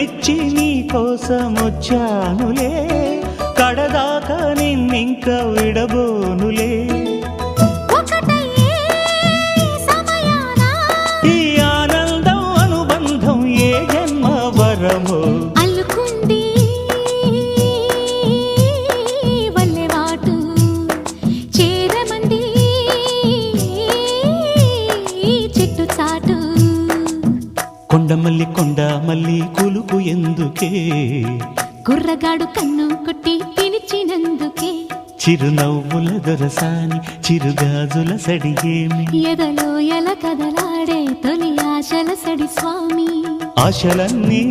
మెచ్చి నీ కోసం వచ్చానులే, కడదాకా నిన్నింక విడబోనులే. ఈ ఆనందం అనుబంధం ఏ జన్మ వరమో అల్లుకుంది వల్లెవాటు, చేరమంది చెట్టు చాటు. కొండమల్లి కొండమల్లి కులుకు ఎందుకే, కుర్రగాడు కన్ను కొట్టి పిలిచినందుకే. చిరునవ్వుల దొరసాని చిరుగాజుల సడిగేమి, ఎదలో ఎల కదలాడే తొలి ఆశల సడి స్వామి. ఆశలన్నీ